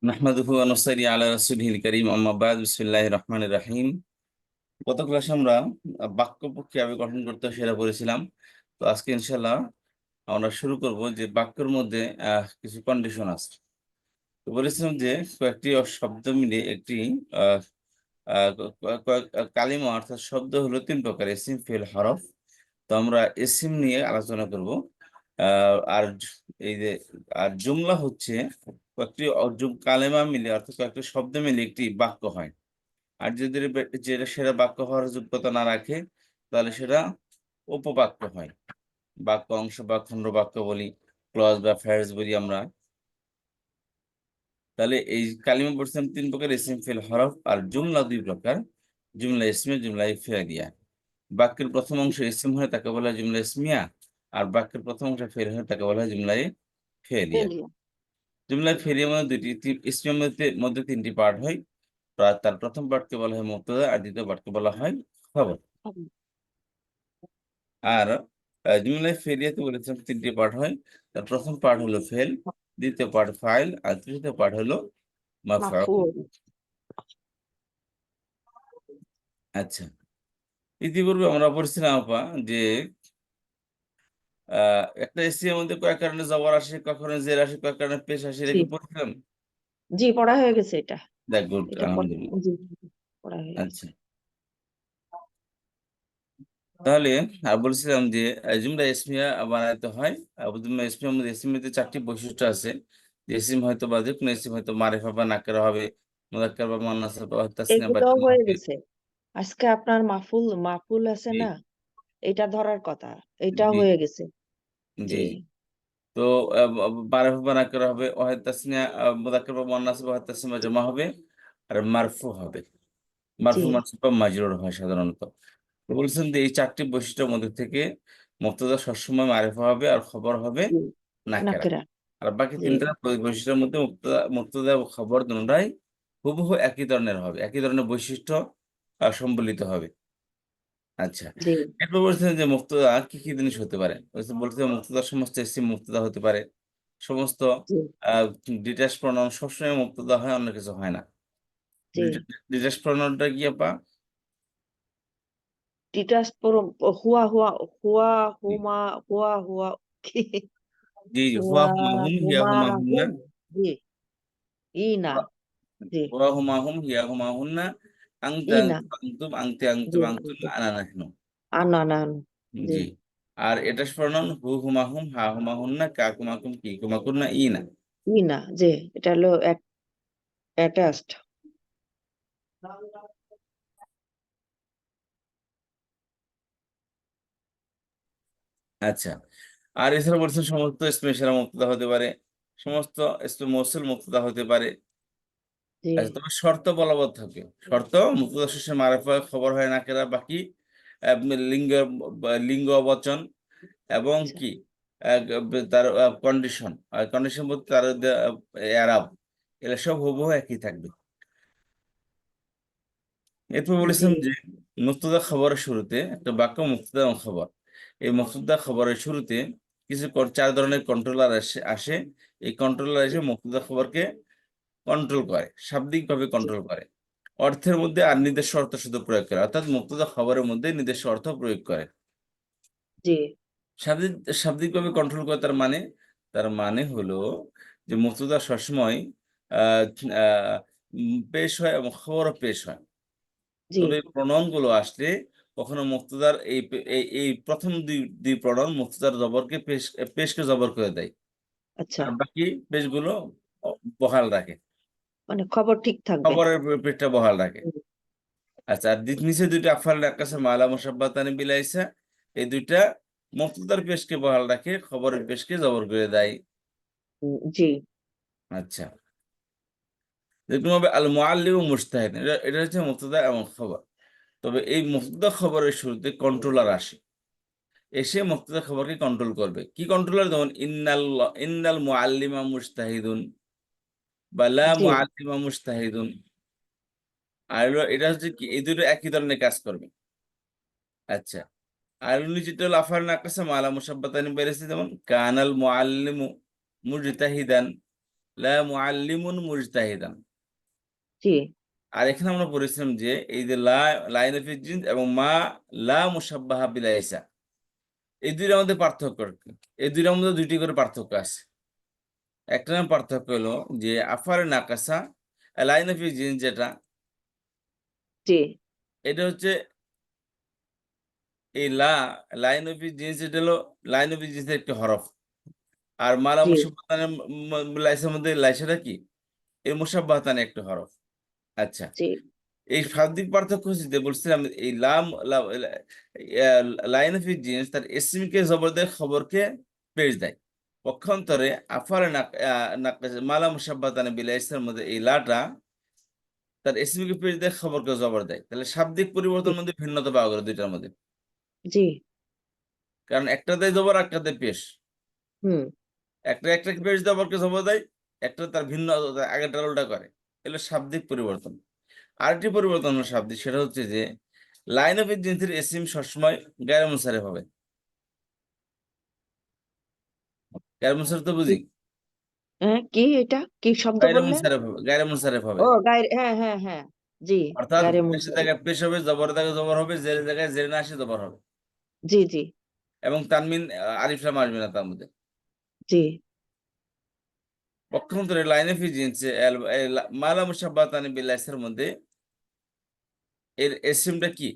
নাহমাদুহু ওয়া নুসাল্লি আলা রাসূলিহিল কারীম, আম্মা বা'দ, বিসমিল্লাহির রহমানির রহিম। গত ক্লাসে আমরা বাক্য কিভাবে গঠন করতে হয় সেটা পড়েছিলাম। তো আজকে ইনশাআল্লাহ আমরা শুরু করব যে বাক্যের মধ্যে কিছু কন্ডিশন আছে। তো বলেছিলাম যে কয়েকটি শব্দ মিলে একটি আহ, আহ, কালিমা অর্থাৎ শব্দ হলো তিন প্রকার: ইসিম, ফেল, হরফ। তো আমরা ইসিম নিয়ে আলোচনা করব। আর এই যে জুমলা হচ্ছে কয়েকটি কালেমা মিলে অর্থাৎ কয়েকটি শব্দ মিলে একটি বাক্য হয়। আর যদি যেটা সেটা বাক্য হওয়ার যোগ্যতা না রাখে তাহলে সেটা উপবাক্য হয়। বাক্য অংশ বা খণ্ড বাক্য বলি, ক্লজ বা ফ্রেজ বলি আমরা। তাহলে এই কালিমা বলছিলাম তিন প্রকার: ইসিম, ফেল, হরফ। আর জুমলা দুই প্রকার: জুমলা ইসমে, জুমলা ফেলিয়া। বাক্যের প্রথম অংশ ইসিম হয় তাকে বলা হয় জুমলা ইসমিয়া, আর বাক্যের প্রথম অংশ ফেল হয় তাকে বলা হয় জুমলা ফেলিয়া। ফেলিয়া। জুমলা ফেলিয়ার মধ্যে ইসমের মধ্যে তিনটি পার্ট হয়। তার প্রথম পার্টকে বলা হয় মুবতাদা, আর দ্বিতীয় পার্টকে বলা হয় খবর। আর জুমলা ফেলিয়াতে বলেছিলাম তিনটি পার্ট হয়। তার প্রথম পার্ট হলো ফেল, দ্বিতীয় পার্ট ফাইল, আর তৃতীয় পার্ট হলো মাফউল। মাফউল। আচ্ছা, ইতিপূর্বে আমরা পড়ছিলাম আপা যে একটা এর মধ্যে কয়েক কারণে জবর আসে, কখনো জের আসে, কয়েক কারণে পেশ আসে, জি এটাকে পড়ছিলাম। জি, পড়া হয়ে গেছে এটা। দেখ, গুড, এটা আলহামদুলিল্লাহ। জি, পড়া হয়ে গেছে। আচ্ছা, তাহলে বলছিলাম যে জুমলা ইসমিয়া বানাইতে হয়। জুমলা ইসমিয়ার মধ্যে ইসমিয়াতে চারটি বৈশিষ্ট্য আছে। যে ইসিম হয়তো বা যে কোনো ইসিম হয়তো মারিফা বা নাকেরা হবে, মুযাক্কার বা মুআন্নাস বা তাসনিয়া বা এগুলোও জামা হয়ে হবে। গেছে। আজকে আপনার মাহফুল মাহফুল আছে জি না, এটা ধরার কথা। এটা জি হয়ে গেছে। জি। জি তো মারিফা বা নাকেরা হবে, ওয়াহিদ তাসনিয়া মুযাক্কার বা মুআন্নাস বা ওয়াহিদ তাসনিয়া বা জামা হবে, আর মারফু হবে। জি মারফু মানসুব বা মাজরুর হয় সাধারণত। তো বলছেন যে এই চারটি বৈশিষ্ট্যের মধ্যে থেকে মুবতাদা সবসময় মারিফা হবে, আর খবর হবে জি, নাকেরা। নাকেরা। আর বাকি জি তিনটা বৈশিষ্ট্যের মধ্যে মুবতাদা মুবতাদা ও খবর দুটোই হুবহু একই ধরনের হবে, একই ধরনের বৈশিষ্ট্য সম্বলিত হবে। আচ্ছা, জি এরপর বলছেন যে মুবতাদা কি কি জিনিস হতে পারে। বলতে মুবতাদা সমস্ত ইসিম মুবতাদা হতে পারে, সমস্ত জি ডিটাচ প্রনাউন সবসময় মুবতাদা হয়, অন্য কিছু হয় না। জি। ডিটাচ প্রনাউনটা কি আপা? টিটাস পরম হুয়া হুয়া হুয়া জি হুমা হুয়া হুয়া কি জি, হুয়া হুয়া হুমা হুম, হিয়া হুমা হুমা হুম না। হুম। জি ই না। জি হুয়া হুমা হুম, হিয়া হুমা হুম না। আংতা ই না। আংতুম আংতুম, আংতে জি আংতুম আংতুম, আনা নাহনু। আনানান। জি জি। আর এটা প্রনাউন হু হুমা হুম, হা হুমা হুম না, কা কুমা কুম, কি কুমা কুম না, ই না। ই না। জি, এটা হলো অ্যাটাচড। আচ্ছা, আর এছাড়া বলছেন সমস্ত স্পেশাল মুক্তদা হতে পারে, সমস্ত মৌসুল মুক্তদা হতে পারে। জি আচ্ছা, তবে শর্ত বলবৎ থাকে। শর্ত: মুক্তদা শেষে মারফা খবর হয় নাকেরা, বাকি লিঙ্গ লিঙ্গ বচন এবং আচ্ছা কি তার কন্ডিশন, কন্ডিশন বলতে তার এরাব, এগুলো সব হুবহু একই থাকবে। এরপর জি বলেছেন যে মুক্তদা খবরের শুরুতে একটা বাক্য মুক্তদা এবং খবর, এই মুক্তদা খবরের শুরুতে কিছু চার ধরনের কন্ট্রোলার আসে। এই কন্ট্রোলার এসে মুক্তদা খবরকে কন্ট্রোল করে, শাব্দিকভাবে জি কন্ট্রোল করে। অর্থের মধ্যে আর নিজস্ব অর্থ শুধু প্রয়োগ করে, অর্থাৎ মুক্তদা খবরের মধ্যে নিজস্ব অর্থ প্রয়োগ করে। জি শাব্দিক শাব্দিকভাবে কন্ট্রোল করে, তার মানে হলো যে মুক্তদা সবসময় আহ আহ, পেশ হয় এবং খবরও পেশ হয়। জি। তবে প্রণয়ন গুলো আসলে কখনো মুক্তদার এই প্রথম দুই দুই প্রণয়ন মুক্তদার জবরকে পেশকে জবর করে দেয়, আচ্ছা, আর বাকি পেশগুলো বহাল রাখে, মানে খবর ঠিক থাকবে। খবরের পেশটা বহাল রাখে। হুম, আচ্ছা, আর নিচে দুইটা আফআল আকাশে মালা মুসাব্বাতানি বিলাইসা, এই দুইটা মুক্তদার পেশকে বহাল রাখে, খবরের পেশকে জবর করে দেয়। জি আচ্ছা, যেরকম হবে আল মুআল্লিম মুজতাহিদ, এটা এটা হচ্ছে মুক্তদা এবং খবর। তবে এই মুক্তদা খবরের শুরুতে কন্ট্রোলার আসে, এসে মুক্তদা খবরকে কন্ট্রোল করবে। কি কন্ট্রোলার? যেমন ইন্নাল ইন্নাল মুআল্লিমা মুজতাহিদুন, বা লা জি মুআল্লিমা মুজতাহিদুন। আর এটা হচ্ছে কি, এই দুটো একই ধরনের কাজ করবে। আচ্ছা, আর নিচেটা হলো আফআল নাকাসা মালা মুসাব্বাতানি বেরেছে, যেমন কানাল মুআল্লিমু মুজতাহিদান, লা মুআল্লিমুন মুজতাহিদান। জি আর এখানে আমরা পড়েছিলাম যে এই যে লাইন অফ জিন্স এবং মা লা মুসাব্বাহা বিলাইসা, এই দুইটার মধ্যে পার্থক্য কি? এই দুইটার মধ্যে দুইটি করে পার্থক্য আছে। একটা নাম পার্থক্য হলো যে আফারে নাকাসা, লাইন অফ জিন্স যেটা, জি এটা হচ্ছে এই লাইন অফ জিন্স, এটা হলো লাইন অফ জিন্সের একটি হরফ। আর মালা জি মুসাব্বাহাতানের লাইসের মধ্যে লাইসাটা কি? এই মুসাব্বাহাতানের একটি হরফ। আচ্ছা, জি এই শাব্দিক পার্থক্য হচ্ছে যে বলছিলাম এই লাইন অফ জিন্স তার এসমিকে জবর দেয়, খবরকে পেশ দেয়। পক্ষান্তরে আফারে মালা মুসাব্বাহাতানে বিলাইসের মধ্যে এই লাটা তার এসমিকে পেশ দেয়, খবরকে জবর দেয়। তাহলে শাব্দিক জি পরিবর্তনের মধ্যে ভিন্নতা পাওয়া গেল দুইটার মধ্যে। জি কারণ একটাতে জবর, একটাতে পেশ। হুম একটা পেশ জবরকে জবর দেয়, একটা তার ভিন্ন, আগেরটা উল্টা করে। এগুলো শাব্দিক পরিবর্তন। আরেকটি পরিবর্তন হলো শাব্দিক, সেটা হচ্ছে যে লাইন অফ জিন্সের এসিম সবসময় গায়রে মুনসারিফ হবে। গায়রে মুনসারিফ তো বুঝি, হ্যাঁ, কি এটা কি শব্দ গায়রে বললেন? মুনসারিফ হবে, গায়রে মুনসারিফ হবে। ও গায়ের, হ্যাঁ হ্যাঁ হ্যাঁ, জি অর্থাৎ গায়রে পেশের মুনসারিফ। জায়গায় পেশ হবে, জবরের জায়গায় জবর হবে, জেরের জায়গায় জেরে না আসে জবর হবে। জি জি এবং তানমিন আলিফ লাম আসবে না তার মধ্যে। জি পক্ষান্তরে লাইন অফ জিন্স মালা মুসাব্বাতানি বিল মধ্যে এর এসিমটা কি?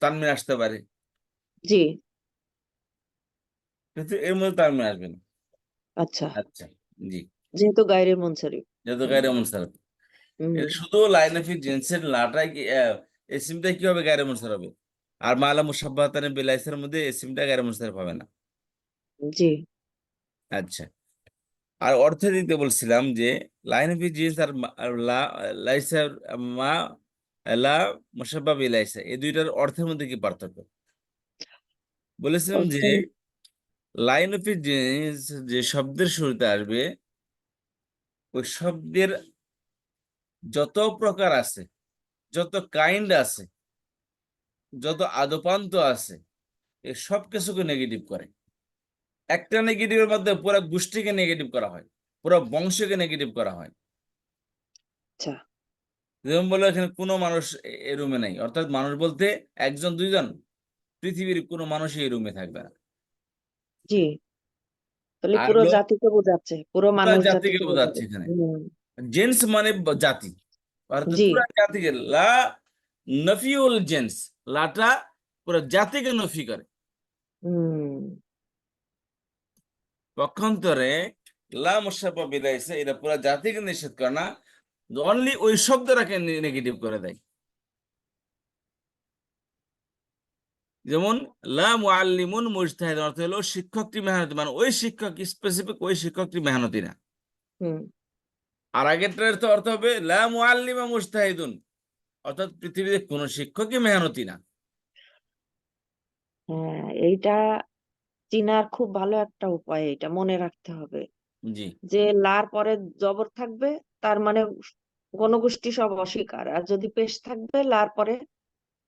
তানমিন আসতে পারে, জি কিন্তু এর মধ্যে তানমিন আসবে না। আচ্ছা, আচ্ছা, জি, যেহেতু গায়রে মুনসারিফ। যেহেতু হুম গায়রে মুনসারিফ। হুম এটা শুধু লাইন অফ জিন্সের লাটাই কি, এসিমটা কি হবে? গায়রে মুনসারিফ হবে। আর মালা মুসাব্বাতানি বিল মধ্যে এসিমটা গায়রে মুনসারিফ হবে না। জি আচ্ছা, আর অর্থে দিতে বলছিলাম যে লাইন অফ জিন্স আর লাইসা মা লা মুসাব্বা বিলাইসা, এই দুইটার অর্থের মধ্যে কি পার্থক্য? বলেছিলাম যে অর্থ লাইন অফ জিন্স যে শব্দের শুরুতে আসবে, ওই শব্দের যত প্রকার আছে, যত কাইন্ড আছে, যত আদপান্ত আছে, এই সব কিছুকে নেগেটিভ করে। একটা নেগেটিভের মধ্যে পুরো গোষ্ঠীকে নেগেটিভ করা হয়, পুরো বংশকে নেগেটিভ করা হয়। আচ্ছা যেমন বলে এখানে কোনো মানুষ এই রুমে নেই, অর্থাৎ মানুষ বলতে একজন দুইজন, পৃথিবীর কোনো মানুষই এই রুমে থাকবে না। জি, তাহলে আর পুরো হলো জাতিকে বোঝাচ্ছে, পুরো পুরা মানুষ জাতিকে জাতিকে বোঝাচ্ছে বোঝাবে। এখানে। হুম জেন্স মানে জাতি, অর্থাৎ জি পুরা জাতিকে নফিউল জেন্স, লাটা পুরো জাতিকে নফি করে। হুম পক্ষান্তরে লা মুসাফা বিলাইছে, এটা পুরো জাতিকে নিষেধ করে না, অনলি ওই শব্দটাকে নেগেটিভ করে দেয়। যেমন লা মুআল্লিমুন মুজতাহিদ, অর্থ হলো শিক্ষকটি মেহনতি, মানে ওই শিক্ষক স্পেসিফিক ওই শিক্ষকটি মেহনতি না। হুম আর আগেরটার তো অর্থ হবে লা মুআল্লিমা মুজতাহিদুন, অর্থাৎ পৃথিবীতে কোনো শিক্ষকই মেহনতি না। হ্যাঁ, এইটা চিনার খুব ভালো একটা উপায়, এটা মনে রাখতে হবে জি, যে লার পরে জবর থাকবে, তার মানে গণগোষ্ঠী সব অস্বীকার। আর যদি পেশ থাকবে লার পরে,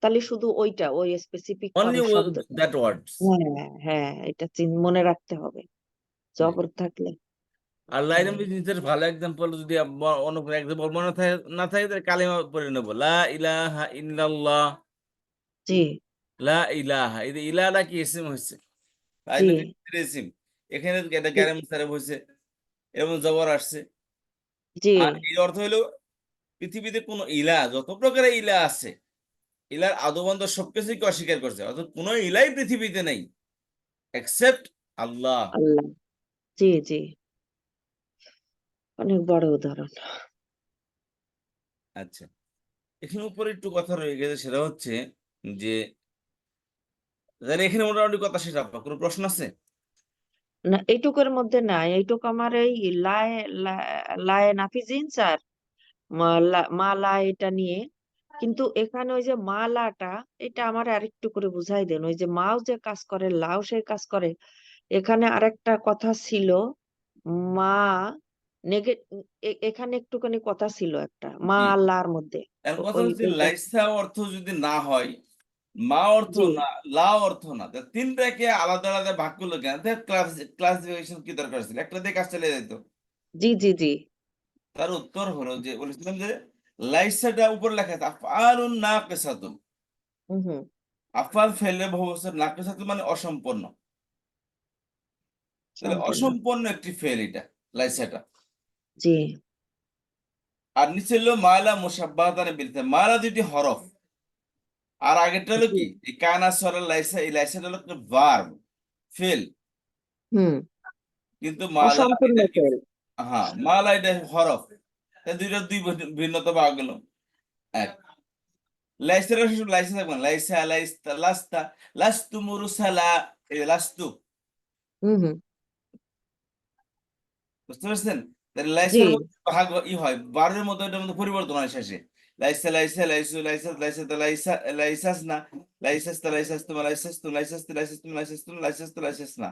তাহলে শুধু ওইটা, ওই স্পেসিফিক অনলি শব্দটা। দ্যাট ওয়ার্ডস। হ্যাঁ হ্যাঁ, এটা মনে রাখতে হবে জবর থাকলে। আর লাইন হুম অফ জিন্সের ভালো এক্সাম্পল যদি অন্য কোনো এক্সাম্পল মনে না থাকে তাহলে কালিমা পড়ে নেবো, লা ইলাহা ইল্লাল্লাহ। জি লা ইলাহা, এই যে ইলাহা কি ইসিম হচ্ছে, লাইন জি অফ জিন্সের ইসিম। এখানে এটা জি গ্যারে মুশতারফ হয়েছে এবং জবর আসছে। জি আর এর অর্থ হলো পৃথিবীতে কোনো ইলা, যত প্রকারের ইলা আছে, ইলার আদবন্ধ সবকিছুকে অস্বীকার করছে, অর্থাৎ কোনো ইলাই পৃথিবীতে নেই এক্সেপ্ট আল্লাহ। আল্লাহ। জি জি, অনেক বড় উদাহরণ। আচ্ছা, এখানে উপরে একটু কথা রয়ে গেছে, সেটা হচ্ছে যে তাহলে এখানে মোটামুটি কথা শেষ। আপনার কোনো প্রশ্ন আছে? না, এইটুকুর মধ্যে নাই, এইটুকু আমার এই লায়ে লায়ে নাফিজিনস আর মা লা এটা নিয়ে। কিন্তু এখানে ওই যে মা লাটা, এটা আমার আরেকটু করে বুঝাই দেন। ওই যে মাও যে কাজ করে, লাও সে কাজ করে। এখানে আরেকটা কথা ছিল, মা নেগে এখানে একটুখানি কথা ছিল একটা মা জি, আল্লাহর মধ্যে। তার কথা ওই হচ্ছে ওইটা লাইসা অর্থ যদি না হয়, মা অর্থ জি না, লা অর্থ না, তা তিনটাকে আলাদা আলাদা ভাগ করলো কেন? ক্লাসিফিকেশন কি দরকার ছিল? একটা দিয়ে কাজ চলে যেত। জি জি জি। তার উত্তর হলো যে বলেছিলাম যে লাইসাটা উপর লেখা আছে আফআলুন নাকিসাতুন। হুম হুম। আফআল ফেলে বহুবচন, নাকিসাতুন মানে অসম্পূর্ণ। তাহলে সম্পূর্ণ। অসম্পূর্ণ একটি ফেল এটা, লাইসাটা। জি আর নিচে হলো মালা মুসাব্বাহাতান বিল ফা'ল। মালা দুটি হরফ, আর আগেরটা হলো জি। কি এই কানা সরা লাইসা, এই লাইসাটা হলো একটা ভার্ব, ফেল। হুম। কিন্তু মালা অসম্পূর্ণ এটা কি? ফেল। হ্যাঁ, মালা এটা হরফ। তাই দুইটা দুই ভিন্নতা পাওয়া গেল। এক, লাইসার লাইসা থাকবে না, লাইসা লাইস্তা লাস্তা, লাস্তু মুরসালা, এই যে লাস্তু, হুম হুম। বুঝতে পারছেন? তাহলে জি। লাইসের মধ্যে ভাগ হয়, বারের মধ্যে এটার মধ্যে পরিবর্তন হয় শেষে। লাইসা লাইসা লাইসু লাইসাস লাইসাতা লাইসা লাইসাস না, লাইসাস্তা লাইসাস্তুমা লাইসাস্তু লাইসাস্তি লাইসাস্তুম লাইসাস্তুম লাইসাস্তু লাইসাস না,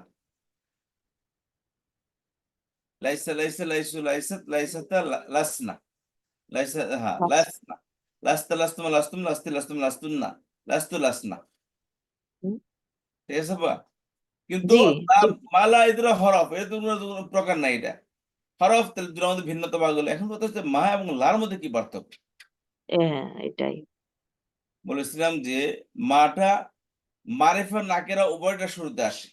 লাইসা লাইসা লাইসু লাইসাত লাইসাতা লাসনা, লাইসা, হ্যাঁ আচ্ছা। লাসনা, লাস্তা লাস্তুমা লাস্তুম লাস্তি লাস্তুম লাস্তুন না, লাস্তু লাসনা। হুম, ঠিক আছে বা? কিন্তু জি জি। মালা এদের হরফ, এর তো কোনো প্রকার নাই এটা হরফ, তাহলে দুটোর মধ্যে ভিন্নতা পাওয়া গেল। এখন কথা হচ্ছে মা এবং লার মধ্যে কি পার্থক্য? হ্যাঁ এটাই। বলেছিলাম যে মাটা মারেফা নাকেরা উভয়টা শুরুতে আসে।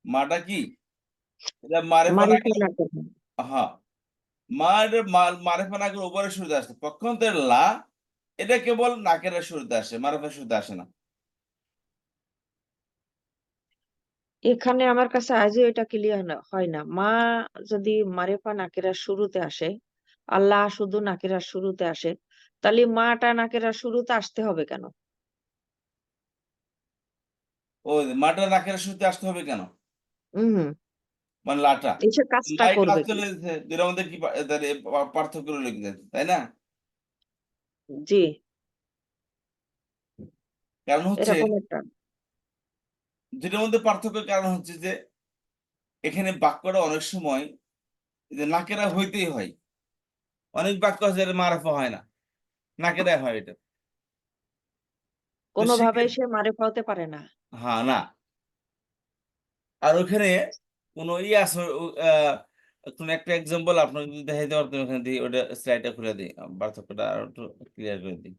মাটা কি? এটা মারেফা মারিফা নাকেরা, না করবেন। হ্যাঁ, মা এটা মারেফা নাকের উভয়ের শুরুতে আসে। পক্ষান্তরে লা এটা কেবল নাকেরা শুরুতে আসে, মারেফা শুরুতে আসে না। এখানে আমার কাছে আজও এটা ক্লিয়ার হয় না। মা যদি মারিফা নাকিরার শুরুতে আসে, আল্লাহ শুধু নাকিরার শুরুতে আসে, তাহলে মাটা নাকিরার শুরুতে আসতে হবে কেন? ও, মাটা নাকেরা শুরুতে আসতে হবে কেন? হুম হুম। মানে লাটা, এসে কাজটা লাই কাজ করবে কি? চলে যেতে দুটোর মধ্যে কি তাহলে পার্থক্য লিখে যেতে, তাই না? জি। কারণ হচ্ছে এরকম একটা। দুটোর মধ্যে পার্থক্যের কারণ হচ্ছে যে এখানে বাক্যটা অনেক সময় যে নাকেরা হইতেই হয়। অনেক বাক্য আছে যেটা মারফা হয় না, নাকেরা হয় এটা। তো কোনোভাবেই সেক্ষেত্রে সে মারিফা হতে পারে না। হ্যাঁ না, আর ওখানে কোনো আছে কোন একটা এক্সাম্পল আপনাকে যদি দেখাইতে পারতাম, ওখানে দিই, ওটা স্লাইডটা খুলে দিই, পার্থক্যটা আরো একটু ক্লিয়ার করে দিই।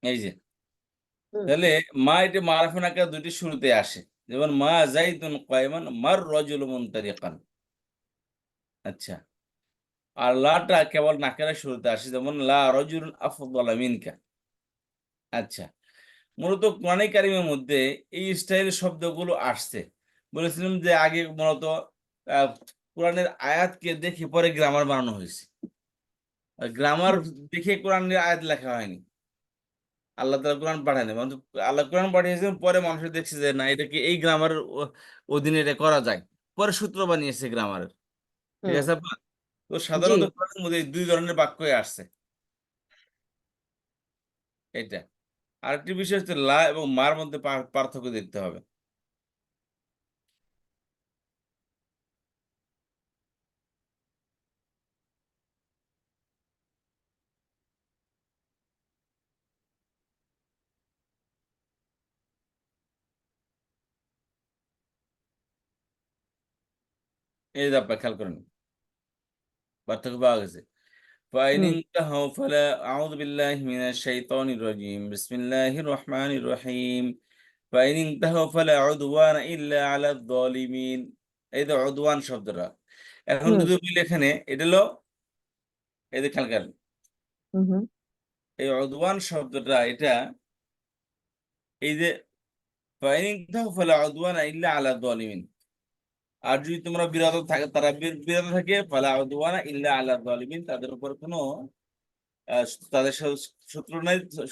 এই যে, হুম তাহলে মা এটা মারফা নাকেরা দুটি শুরুতে আসে। যেমন মা যাইদুন কায়মান, মার রাজুলু মুনতারিকান। আচ্ছা, আর লাটা কেবল নাকেরা শুরুতে আসে, যেমন লা রাজুলুন আফদালা মিনকা। আচ্ছা, মূলত কোরআনে কারিমের মধ্যে এই স্টাইল শব্দগুলো আসছে। বলেছিলাম যে আগে মূলত আহ, কোরআনের আয়াতকে দেখে পরে গ্রামার বানানো হয়েছে। গ্রামার হুম দেখে কোরআনের আয়াত লেখা হয়নি। আল্লাহ তাআলা কোরআন পাঠায়নি, বরঞ্চ আল্লাহ কোরআন পাঠিয়েছেন, পরে মানুষ দেখছে যে না, এটাকে এই গ্রামারের অধীনে এটা করা যায়, পরে সূত্র বানিয়েছে গ্রামারের। ঠিক হুম। আছে আপা? তো জি। সাধারণত কোরআনের মধ্যে এই দুই ধরনের বাক্যই আসছে। এটা আরেকটি বিষয় হচ্ছে লা এবং মার মধ্যে পার্থক্য দেখতে হবে। এই যে আপনার খেয়াল করেন, পার্থক্য পাওয়া গেছে। فإن হুম انتهوا فلا أعوذ بالله من الشيطان الرجيم بسم الله الرحمن الرحيم فإن انتهوا فلا عدوان إلا على الظالمين। এই যে উদওয়ান শব্দটা, এখন হুম যদি বলি এখানে এটা হলো, এই যে খেয়াল করেন, হুম হুম। এই উদওয়ান শব্দটা এটা, এই যে ফাইন ইনতাহু ফালা উদওয়ানা ইল্লা আলা যালিমিন। আর যদি তোমরা বিরত থাকে, তারা বিরত থাকে, ফালা উদওয়ানা ইল্লা আলা যালিমিন, তাদের উপর কোনো আহ, তাদের সাথে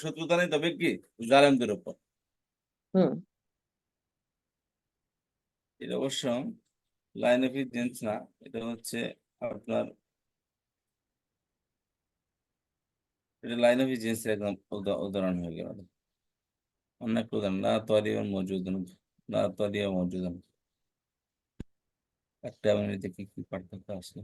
শত্রুতা নেই, তবে কি জালেমদের উপর। হুম। এটা অবশ্য লাইন অফ জেন্স না, এটা হচ্ছে আপনার, এটা লাইন অফ জেন্স একদম উদাহরণ হয়ে গেল। অন্য একটা উদাহরণ, লা তালিয়া মওজুদুন, লা তালিয়া মওজুদুন, একটা এবং এতে কি কি পার্থক্য আছে?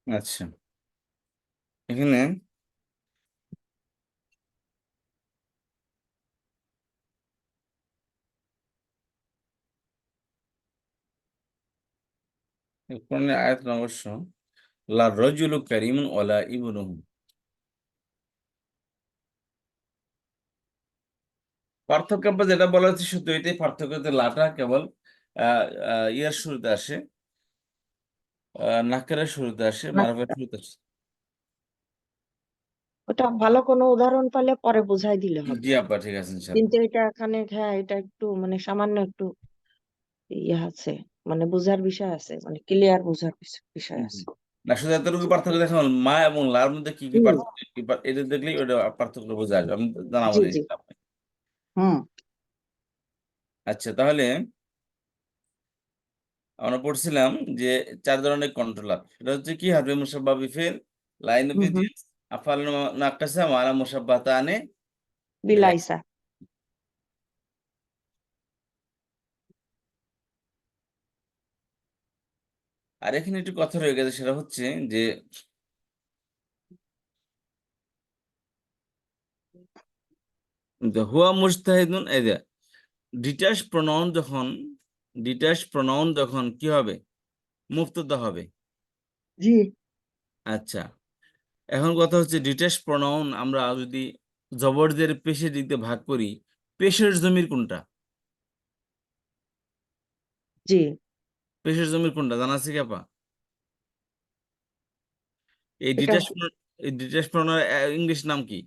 আচ্ছা, এখানে কোরআনের আয়াত অবশ্য, লা রাজুলু কারীমুন ওয়ালা ইবনুহু, পার্থক্য বা যেটা বলা হচ্ছে শুধু এটাই পার্থক্য, যে লাটা কেবল ইয়ার শুরুতে আসে, নাকের শুরুতে আসে, মারফের শুরুতে আসে। ওটা ভালো কোনো উদাহরণ পেলে পরে বুঝাই দিলে হবে। জি আপা, ঠিক আছে ইনশাল্লাহ। কিন্তু এটা এখানে, হ্যাঁ, এটা একটু মানে সামান্য একটু ইয়ে আছে, মানে বোঝার বিষয় আছে, মানে ক্লিয়ার বোঝার বিষয় জি। আছে। না, শুধু এতটুকু পার্থক্য দেখা হলো, মা এবং লার মধ্যে কি কি হুম। পার্থক্য, এটা দেখলেই ওটা পার্থক্য বোঝা যাবে, আমি জানাবো জি না জি। ইনশাল্লাহ। হুম আচ্ছা, তাহলে আমরা পড়ছিলাম যে 4 ধরনের কন্ট্রোলার, সেটা হচ্ছে কি, হারফে মুসাব্বা বিফেল, লাইন হুম হুম। অফ আফআল নাক্কাসা, মালা মুসাব্বাতানে বিলাই। বিলাইসা। আর এখানে একটু কথা রয়ে গেছে, সেটা হচ্ছে যে হুয়া মুজতাহিদুন, এই যে ডিটাচ প্রনাউন যখন, কি হবে, মুক্তদা হবে। জি। আচ্ছা, এখন কথা হচ্ছে ডিটাচ প্রনাউন আমরা যদি জবরদের পেশের দিকে ভাগ করি, পেশের জমির কোনটা, জি। পেশের জমির কোনটা জানা আছে কি আপা? এই এটা ডিটাচ, এই ডিটাচ প্রনাউনের ইংলিশ নাম কি?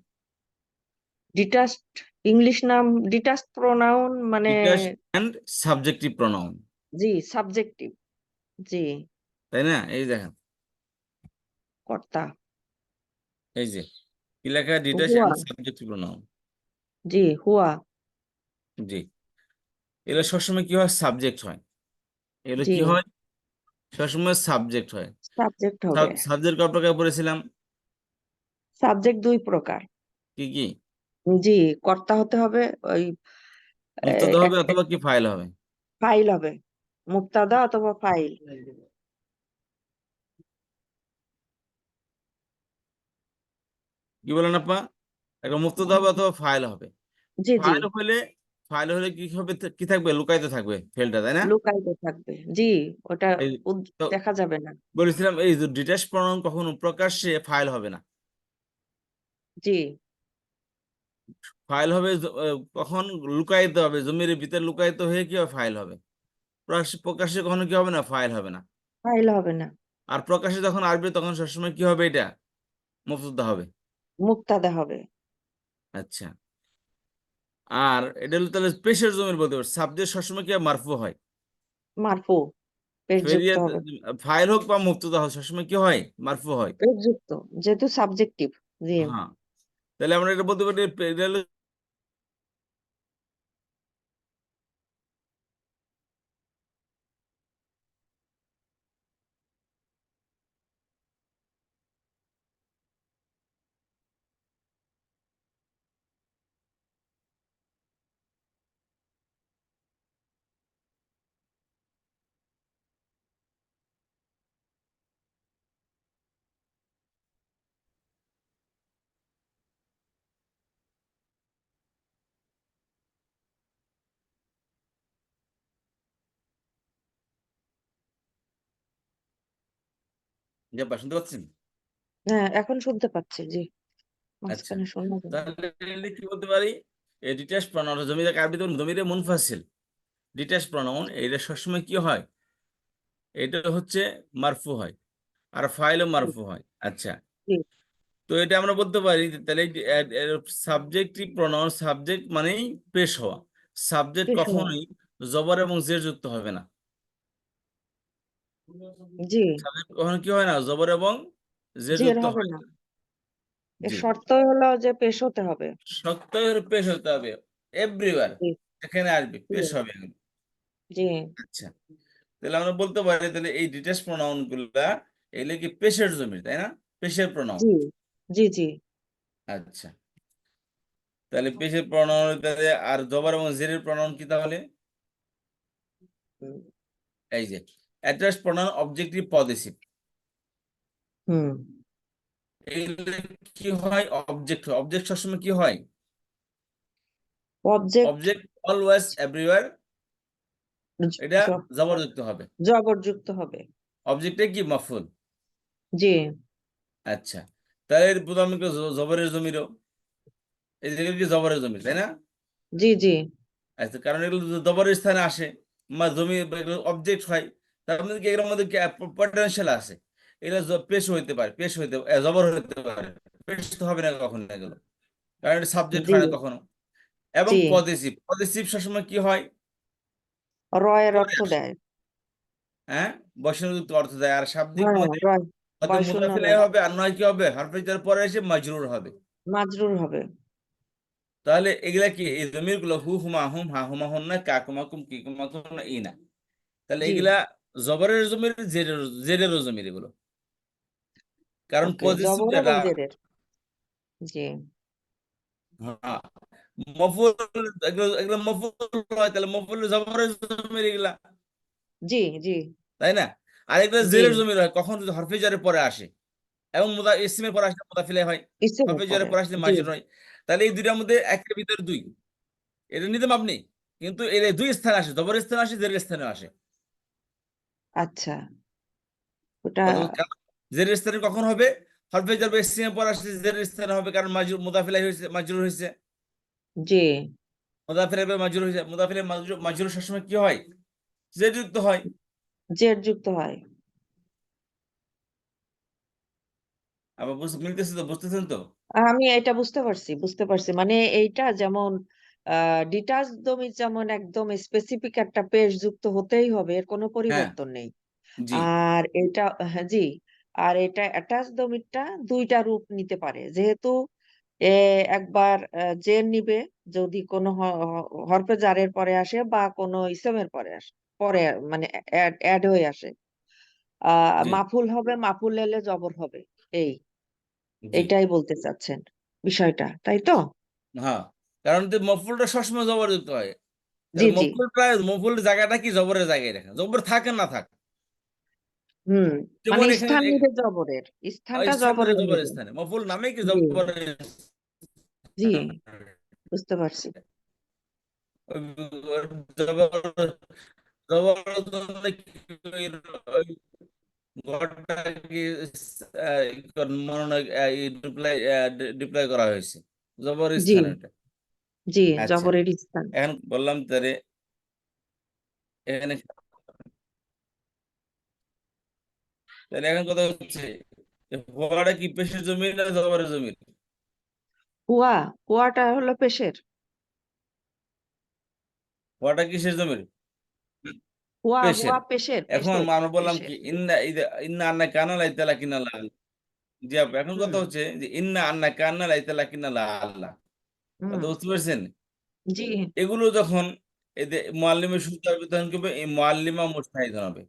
ডিটাচড ইংলিশ নাম ডিটাচড প্রোনাউন মানে ডিটাচ অ্যান্ড সাবজেক্টিভ প্রনাউন, জি সাবজেক্টিভ, জি তাই না? এই দেখেন, কর্তা। এই যে কি লেখা, ডিটাচ হুয়া, অ্যান্ড সাবজেক্টিভ প্রনাউন। জি হুয়া, জি, এগুলো সবসময় কি হয়, সাবজেক্ট হয়। এগুলো জি কি হয়, সবসময় সাবজেক্ট হয়। সাবজেক্ট হবে। সাবজেক্ট কত প্রকার পড়েছিলাম, সাবজেক্ট দুই প্রকার। কি কি? জি, কর্তা হতে হবে, ওই মুক্তদা হবে অথবা কি ফাইল হবে। ফাইল হবে, মুক্তাদা অথবা ফাইল। কি বলেন আপা? একটা মুক্তদা হবে অথবা ফাইল হবে। জি জি, ফাইল হলে, ফাইল হলে কি হবে, কি থাকবে, লুকায়িত থাকবে ফেলটা, তাই না? লুকায়িত থাকবে, জি ওটা এই তো দেখা যাবে না। বলেছিলাম এই যে ডিটাচ প্রনাউন কখনো প্রকাশ্যে ফাইল হবে না। জি, ফাইল হবে কখন, লুকায়িত হবে, জমির ভিতরে লুকায়িত হয়ে কি হবে, ফাইল হবে। প্রকাশ্যে প্রকাশ্যে কখনো কি হবে না, ফাইল হবে না। ফাইল হবে না, আর প্রকাশ্যে যখন আসবে তখন সবসময় কি হবে, এটা মুফতদা হবে। মুক্তাদা হবে। আচ্ছা, আর এটা হলো তাহলে পেশের জমির বলতে পারছি, সাবজেক্ট সবসময় কি হয়, মারফু হয়। মারফু, পেশযুক্ত ফেরিয়াত, হবে। ফাইল হোক বা মুফতদা হোক সবসময় কি হয়, মারফু হয়। পেশযুক্ত, যেহেতু সাবজেক্টিভ। জি, হ্যাঁ, তাহলে আমরা এটা বলতে পারি, এটা হলো শুনতে পাচ্ছেন? হ্যাঁ এখন শুনতে পাচ্ছি, জি আচ্ছা, মাঝখানে শোনা যায় না। তাহলে এটা কি বলতে পারি, এই ডিটাচ প্রনাউন জমির আরবিতে জমিরে মুনফাসিল, ডিটাচ প্রনাউন এটা সবসময় কি হয়, এটা হচ্ছে মারফু হয়, আর ফাইলও জি মারফু হয়। আচ্ছা, জি, তো এটা আমরা বলতে পারি যে তাহলে সাবজেক্টিভ প্রনাউন, সাবজেক্ট মানেই পেশ হওয়া। সাবজেক্ট পেশোয়া, কখনোই জবর এবং জের যুক্ত হবে না। জি সাবজেক্ট কখনো কি হয় না, জবর এবং জের জের যুক্ত হবে হয় না। না। এর জি, শর্ত হলো যে পেশ হতে হবে। সত্যের পেশ হতে হবে, এভরিওয়ার জি এখানে আসবে, জি, পেশ হবে। জি আচ্ছা, তাহলে আমরা বলতে পারি তাহলে এই ডিটেলস প্রোনাউন গুলা এগুলো কি পেশের জমি, তাই না? পেশের প্রোনাউন। জি, জি জি, আচ্ছা, তাহলে পেশের প্রোনাউন তাহলে, আর জবর এবং জেরের প্রোনাউন কি তাহলে? হুম এই যে অ্যাড্রেস প্রোনাউন, অবজেক্টিভ, পজেসিভ, হুম, এগুলো কি হয়, অবজেক্ট। অবজেক্ট সবসময় কি হয়, অবজেক্ট অবজেক্ট অলওয়েজ এভরিওয়্যার, এটা জবরযুক্ত হবে। জবরযুক্ত হবে। অবজেক্টে কি, মফউল। জি আচ্ছা, তাহলে এর প্রথম জবরের জমিরও, এই জায়গায় কি জবরের জমির, তাই না? জি জি, আচ্ছা, কারণ এগুলো জবরের স্থানে আসে, বা জমি অবজেক্ট হয়, তার মধ্যে কি এগুলোর মধ্যে পটেনশিয়াল আছে। এগুলো পেশ হইতে পারে, পেশ হইতে জবর হইতে পারে, পেশ তো হবে না কখনো এগুলো, কারণ এটা সাবজেক্ট জি হয় না কখনো। এবং জি, পজেসিভ, পজেসিভ সবসময় কি হয়, রয়ের পরে অর্থ আসে। দেয়। হ্যাঁ, বচনযুক্ত অর্থ দেয়, আর শাব্দিক হ্যাঁ মতে রয়, হয়তো বয় শূন্য মুদাফিলে রয়, হবে, আর নয় কি হবে, হরফের পরে এসে মাজরুর হবে। মাজরুর হবে। তাহলে এগুলা কি, এই জমির গুলো হু হুমা হুম, হা হুমা হুম না, কা কুমা কুম, কি কুমা কুম না, ই না। তাহলে জি, এগুলা জবরের জমির, জেরেরও জমির এগুলো, কারণ ওকে পজিটিভ জবর এবং এটা। জেরের। জি হ্যাঁ, মফুল, এগুলো এগুলো মফুল হয়, তাহলে মফুল জবরের জমির এগুলা, জি জি, তাই না? আর এগুলো জি জেরের জমির হয় কখন, যদি হরফে জারের পরে আসে, এবং ইসমের পরে আসলে মুদাফিলে হয়, ইসেমের হরফে জারের পরে। পরে আসলে জি, মাজরুর হয়। তাহলে এই দুইটার মধ্যে একের ভিতরে দুই, এটা নিতে আপনি, কিন্তু এর এই দুই স্থানে আসে, জবরের স্থানে আসে, জেরের স্থানে আসে। আচ্ছা ওটা, জেরের স্থানে কখন হবে, হরফে জার ইসমের পরে আসলে জেরের স্থানে হবে, কারণ মাজরুর মুদাফিলাই হয়েছে, মাজরুর হয়েছে। জি মুদাফিলের মাজরুর হয়েছে, মুদাফিলের মাজরুর সবসময় কি হয়, জের যুক্ত হয়। জের যুক্ত হয়। আবার মিলতেছে তো, বুঝতেছেন তো? আমি এটা বুঝতে পারছি। মানে এইটা যেমন ডিটাচ জমি যেমন একদম স্পেসিফিক একটা পেশ যুক্ত হতেই হবে, এর কোনো হ্যাঁ, পরিবর্তন নেই। জি, আর এটা হ্যাঁ, জি। আর এটা অ্যাটাচ জমিটা ২ টা রূপ নিতে পারে। যেহেতু একবার জের নিবে যদি কোনো হরফে জারের পরে আসে বা কোনো ইসমের পরে আসে। পরে মানে এড হয়ে আসে। আ জি, মাফুল হবে, মাফুল এলে জবর হবে। এই, জি, এটাই বলতে চাচ্ছেন বিষয়টা। তাই তো? হ্যাঁ। কারণ যে মফুলটা সবসময় জবরযুক্ত হয়। জি, তাহলে জি। মফুলের জায়গাটা কি জবরের জায়গায় রাখা, জবর থাকে না থাক। হুম। মানে যেমন এখানে স্থান নিবে জবরের। স্থানটা স্থান দিলে জবরের জবরের নিবে। স্থানে, মফুল নামে কি জি, জবরের জি। স্থানে। বুঝতে পারছি। ওই জবর জবর জন্য ওই ঘরটা কি মনে ডিপ্লয় করা হয়েছে জবর জি, স্থানে ওটা। জি। আচ্ছা, জবরের স্থান। এখন বললাম তারে এখানে, তাহলে এখন কথা হচ্ছে যে ফোয়ারা কি পেশের জমি না জবরের জমি? হুয়া, হুয়াটা হলো পেশের। ফোয়ারাটা কিসের জমির? হুয়া, পেশের। হুয়া পেশের, এখন পেশের, আমরা বললাম কি পেশের। ইন্না ইন্না আন্না কানা লাইতালা কিনা লা আল্লাহ। জি আপু, এখন কথা হুম, হচ্ছে যে ইন্না আন্না কান্না লাইতালা কিনা লা আল্লাহ। হুম। কথা বুঝতে পারছেন? জি, এগুলো যখন এদের মুআল্লিমের সুবিধা হবে তখন কি হবে, এই মুআল্লিমা মুজতাহিদ হবে।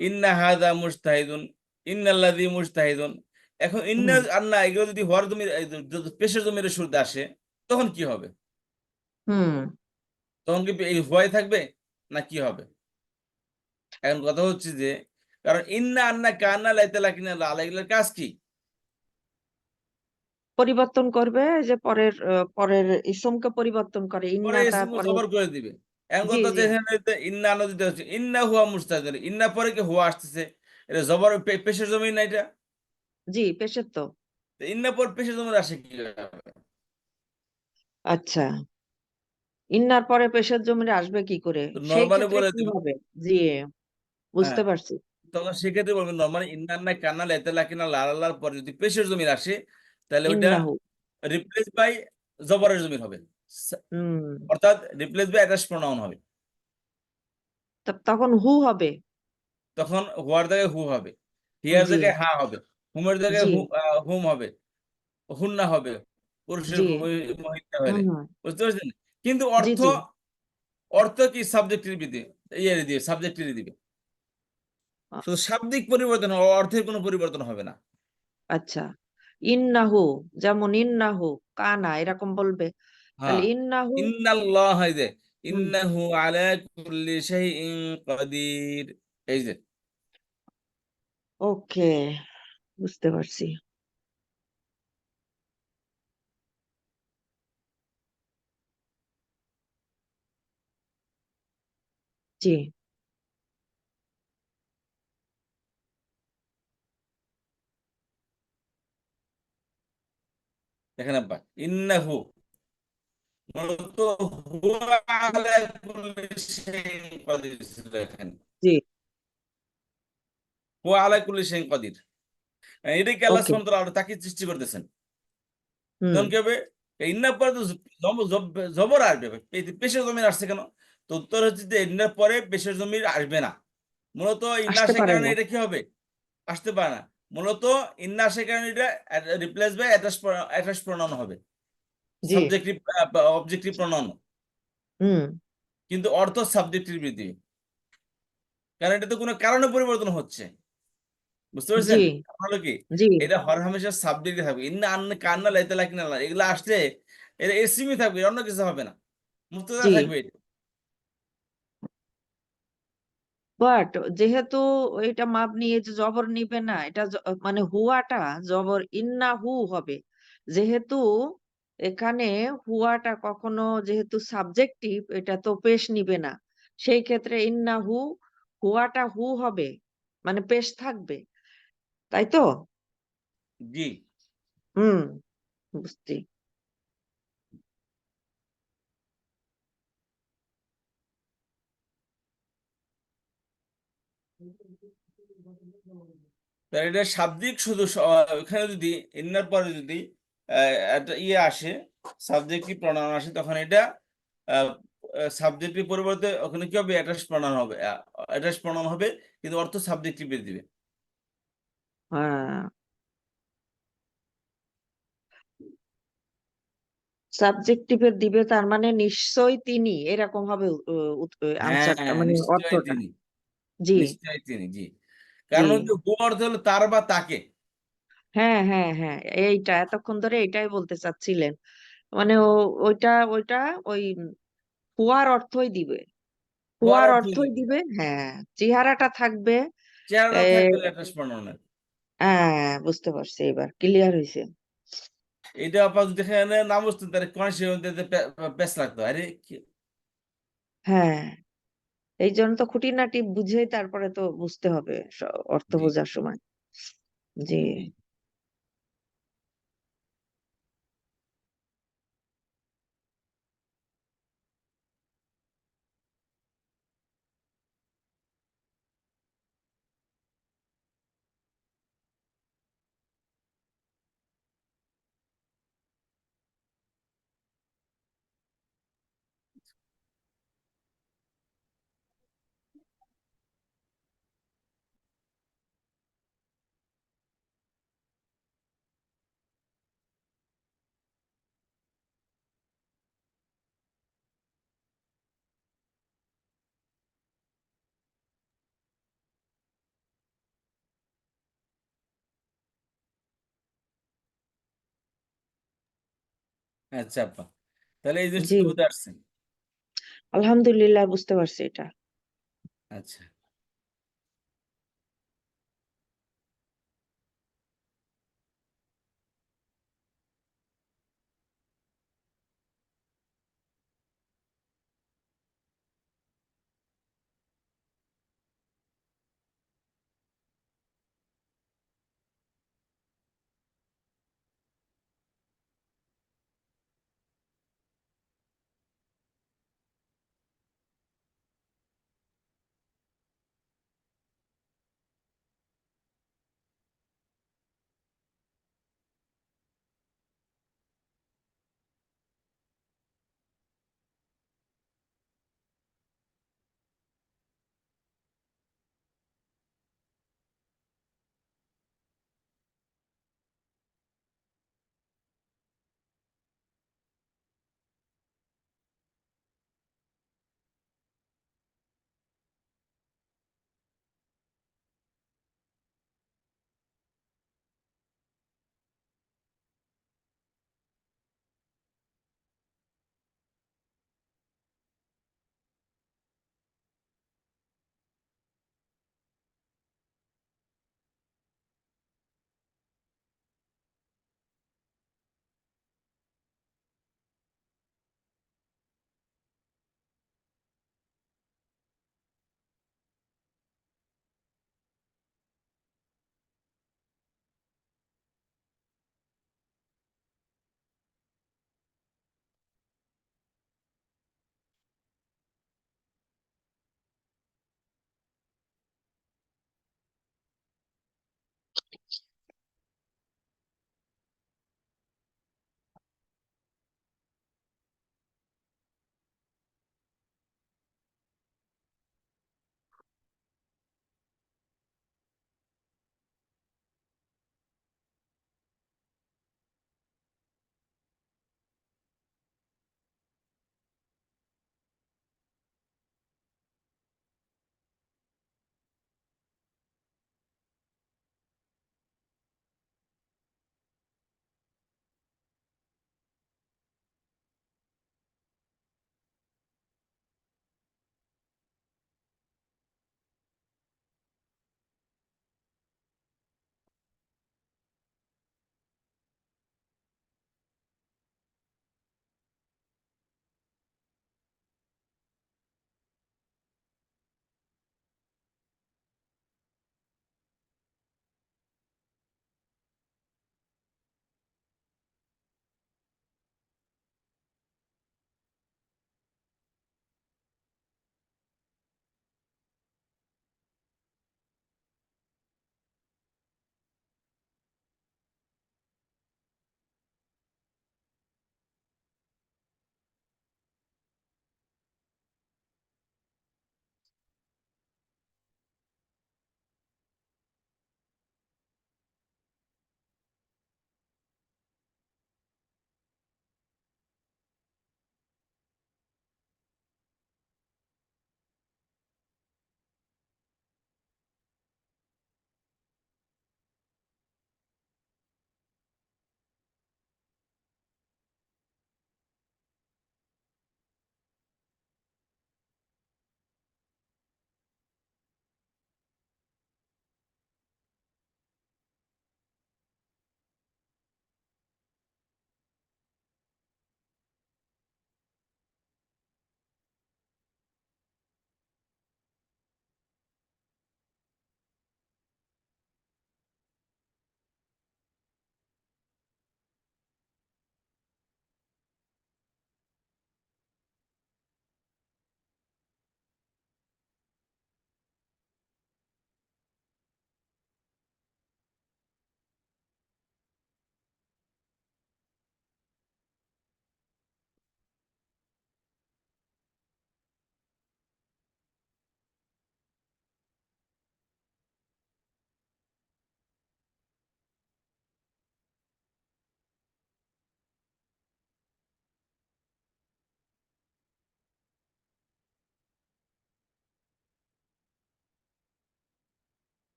ইন্না হাযা মুজতাহিদুন, ইন্নাল্লাযী মুজতাহিদুন। এখন ইন্না হুম, আন্না এগুলো যদি হওয়ার জমির যদি পেশের জমির শুরুতে আসে তখন কি হবে? হুম। তখন কি এই ভয় থাকবে না কি হবে? এখন কথা হচ্ছে যে কারণ ইন্না আন্না কান্না লাইতা লাকিনা লা আলা, এগুলোর কাজ কি? পরিবর্তন করবে যে পরের ইসমকে পরিবর্তন করে। পরে ইন্নাটা ইসম পরে জবর করে দিবে। এখন জি, কথা হচ্ছে জি, এখানে যে ইন্না আন্না দিতে হচ্ছে, ইন্না হুয়া মুস্তাহিদুন, ইন্না পরে কি হুয়া আসতেছে, এটা জবর পেশের জমি না এটা? জি, পেশের তো। তো ইন্না পর পেশের জমির আসে কি হবে? আচ্ছা। ইন্নার পরে পেশের জমির আসবে কি করে? তো সেই নরমালি ক্ষেত্রে বলে কি দিবে। হবে? জি, বুঝতে হ্যাঁ, পারছি। তখন সেক্ষেত্রে বলবেন নরমালি ইন্নান্না কান্না লেতে লাকিনা লালার পরে যদি পেশের জমির আসে তাহলে ওইটা ইন্নাহু। রিপ্লেস বাই জবরের জমির হবে। হুম। অর্থাৎ রিপ্লেস বাই অ্যাটাচ প্রনাউন হবে। তখন হু হবে। তখন হোয়ার জায়গায় হু হবে, হিয়ার জি, জায়গায় হা হবে, হুমের জায়গায় জি, হুম হবে, হুন্না হবে পুরুষের জি। মহিলা হুম, হলে। হুম। বুঝতে পারছেন? কিন্তু জি, অর্থ জি। অর্থ কি সাবজেক্টের দিবে, ইয়ে দিবে, সাবজেক্টের দিবে। আ শুধু শাব্দিক পরিবর্তন হবে, অর্থের কোনো পরিবর্তন হবে না। আচ্ছা। ইন্নাহু যেমন ইন্নাহু কানা এরকম বলবে। তাহলে হ্যাঁ, ইন্নাহু ইন্নাল্লাহ, এই যে হুম, ইন্নাহু আলা কুল্লি শাইইন কাদির, এই যে ওকে বুঝতে পারছি। জি, দেখেন আব্বা, ইন্নাহু মূলত হুয়া আলা কুল্লি শাইইন কাদির ছিল এখানে। জি, হুয়া আলা কুল্লি শাইইন কাদির, এটাই কি আল্লাহ ওকে। সুবহানাহু ওয়া তাআলা তাকে সৃষ্টি করতেছেন। হুম, তখন কি হবে? এই ইন্নার পরে তো জবর আসবে, পেশের জমির আসছে কেন? তো উত্তর হচ্ছে যে ইন্নার পরে পেশের জমির আসবে না। মূলত ইন্না আসতে আসার পারে কারণে না। এটা কি হবে? আসতে পারে না। মূলত ইন্না আসার কারণে এটা রিপ্লেস বাই অ্যাটাচ প্রনাউন হবে। জি, সাবজেক্টিভ অবজেক্টিভ প্রনাউন। হুম, কিন্তু অর্থ সাবজেক্টিভ বৃদ্ধি। কারণ এটা তো কোনো কারণে পরিবর্তন হচ্ছে। বুঝতে জি, পেরেছেন? হলো কি? জি। এটা হরহামেশা সাবজেক্টে থাকবে। ইন্না আন্না কান্না লাইতা লাকিনা লা, এগুলা আসলে এটা এসিমই থাকবে, অন্য কিছু হবে না। মুক্তদা জি। থাকবে এটা। বাট যেহেতু এটা মাবনি এই যে জবর নিবে না এটা মানে হুয়াটা জবর ইন্নাহু হবে। যেহেতু এখানে হুয়াটা কখনো যেহেতু সাবজেক্টিভ এটা তো পেশ নিবে না। সেই ক্ষেত্রে ইন্নাহু হুয়াটা হু হবে। মানে পেশ থাকবে। তাই তো? জি। হুম, বুঝছি। তাহলে এটা শাব্দিক শুধু ওখানে যদি ইন্নার পরে যদি একটা ইয়ে আসে, সাবজেক্টিভ প্রনাউন আসে, তখন এটা সাবজেক্টিভ পরিবর্তে ওখানে কি হবে, অ্যাটাচ প্রনাউন হবে, অ্যাটাচ প্রনাউন হবে, কিন্তু অর্থ সাবজেক্টিভে দিবে। হ্যাঁ, সাবজেক্টিভের দিবে, তার মানে নিশ্চয়ই তিনি, এরকম হবে আনসারটা, হ্যাঁ, মানে নিশ্চয়ই অর্থটা। তিনি, জি। নিশ্চয়ই তিনি, জি। জি। কারণ হচ্ছে হু অর্থ হলো তার বা তাকে। হ্যাঁ, হ্যাঁ, হ্যাঁ, এইটা এতক্ষণ ধরে এটাই বলতে চাচ্ছিলেন, মানে ওইটা ওইটা ওই হুয়ার অর্থই দিবে, হওয়ার হুয়ার অর্থই অর্থই দিবে, দিবে। হ্যাঁ, চেহারাটা থাকবে। এ, চেহারাটা থাকবে অ্যাটাচ প্রনাউনের। হ্যাঁ, বুঝতে পারছি, এবার ক্লিয়ার হয়েছে। এটা আপাতত দেখে না বুঝতেন, তাহলে কনসের মধ্যে প্যাচ লাগতো, আরে হ্যাঁ, এই জন্য তো খুঁটিনাটি বুঝেই তারপরে তো বুঝতে হবে অর্থ জি, বোঝার সময়। জি। জি। আচ্ছা আপা, তাহলে এই জিনিসটা জি, তো বুঝতে পারছেন। আলহামদুলিল্লাহ বুঝতে পারছি এটা। আচ্ছা,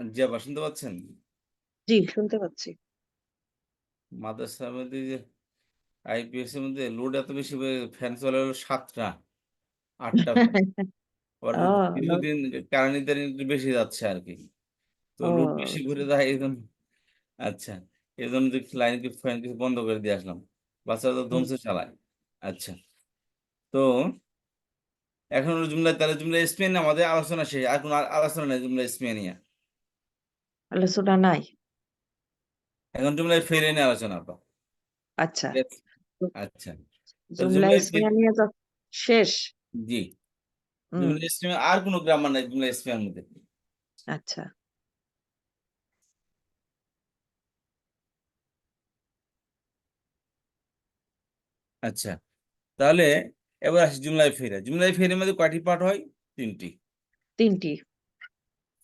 জি আবার শুনতে পাচ্ছেন? জি, শুনতে পাচ্ছি। মাদ্রাসার মধ্যে যে আইপিএস এর মধ্যে লোড এত বেশি, ফ্যান চলে হলো ৭টা ৮টা ফ্যান। আবার ও, লো- কিছুদিন কারেন্ট ইদানিং একটু বেশি যাচ্ছে আর কি। তো লোড বেশি ও, ঘুরে যায় এই জন্য। আচ্ছা, এই জন্য দেখছি লাইন ফ্যান কিছু বন্ধ করে দিয়ে আসলাম। বাচ্চারা তো হুম, ধুমসে চালায়। আচ্ছা, তো এখন হলো জুমলা, তাহলে জুমলা ইসমিয়া নিয়ে আমাদের আলোচনা শেষ, আর কোনো আলোচনা নেই জুমলা ইসমিয়া নিয়ে। আলোচনা নাই। এখন জুমলা ফেলে নিয়ে আলোচনা করো। আচ্ছা, ঠিক আছে? আচ্ছা, তাহলে জুমলা জুমলা ইসমিয়া নিয়ে তো শেষ। জি, হুম, জুমলা ইসমিয়া আর কোনো গ্রামার নাই জুমলা ইসমিয়ার মধ্যে। আচ্ছা, আচ্ছা, তাহলে এবার আসি জুমলায় ফেরে। জুমলায় ফেরের মধ্যে কয়টি পার্ট হয়? 3টি। 3টি।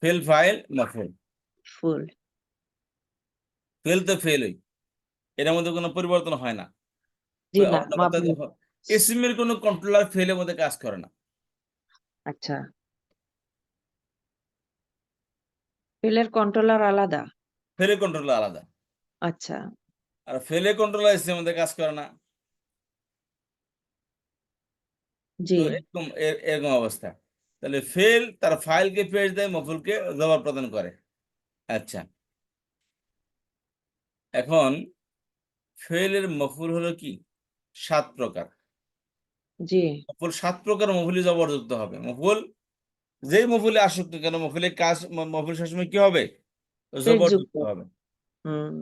ফেল, ফাইল, মাফুল। ফুল। ফেল তো ফেলই, এটার মধ্যে কোনো পরিবর্তন হয় না। জি না, অন্য কথা মাবনি। দেখো, এসিমের কোনো কন্ট্রোলার ফেলের মধ্যে কাজ করে না। আচ্ছা, ফিলের কন্ট্রোলার আলাদা। ফেলের কন্ট্রোলার আলাদা, আচ্ছা, আর ফেলের কন্ট্রোলার এসিমের মধ্যে কাজ করে না। জি, তো এরকম এরকম অবস্থা। তাহলে ফেল তার ফাইলকে পেজ দেয়, মফুলকে জবাব প্রদান করে। আচ্ছা, এখন ফেলের মফুল হলো কি? 7 প্রকার। জি, মফুল 7 প্রকার, মফুলি জবরযুক্ত হবে। মফুল যেই মফুলে আসুক না কেন, মফুলের কাজ, মফুল সবসময় কি হবে? পেজ যুক্ত। জবরযুক্ত হবে। হুম,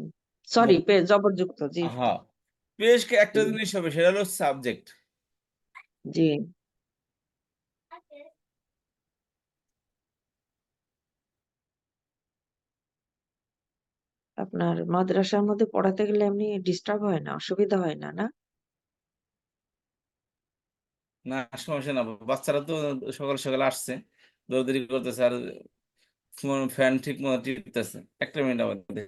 সরি, মফুল, পেজ জবরযুক্ত। জি, হ্যাঁ, পেশকে একটা জি, জিনিস হবে, সেটা হলো সাবজেক্ট। জি। আপনার মাদ্রাসার মধ্যে পড়াতে গেলে এমনি ডিস্টার্ব হয় না, অসুবিধা হয় না, না? না, সমস্যা না, বাচ্চারা তো সকাল সকাল আসছে, দৌড়াদৌড়ি করতেছে, আর ফ্যান ঠিক মতো টিপতেছে। একটা মিনিট আমাদের।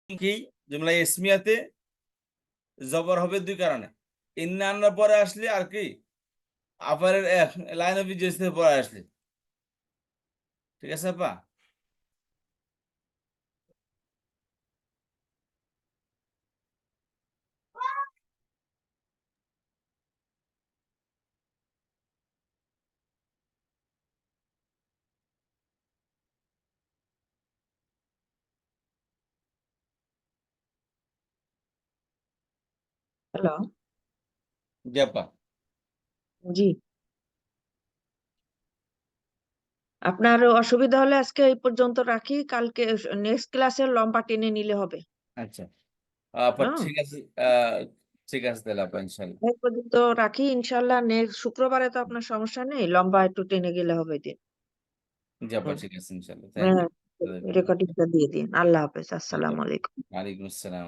কি, জুমলা ইসমিয়াতে জবর হবে 2 কারণে। ইন্না আন্না পরে আসলে, আর কি আপারের লাইন অফ বিজনেস পরে আসলে। ঠিক আছে আপা? হ্যালো, জি আপা। জি। আপনার অসুবিধা হলে আজকে এই পর্যন্ত রাখি, কালকে নেক্সট ক্লাসে লম্বা টেনে নিলে হবে। আচ্ছা আপা, হ্যাঁ, ঠিক আছে। ঠিক আছে তাহলে আপা, ইনশাল্লাহ। এই পর্যন্ত রাখি, ইনশাল্লাহ নেক্সট শুক্রবারে তো আপনার সমস্যা নেই, লম্বা একটু টেনে গেলে হবে দিন। জি আপা, হুম, ঠিক আছে, ইনশাল্লাহ, থ্যাংক হ্যাঁ, ইউ। রেকর্ডিংটা দিয়ে দিন। আল্লাহ হাফেজ, জি আসসালামু আপা, আলাইকুম। ওয়ালাইকুম আসসালাম।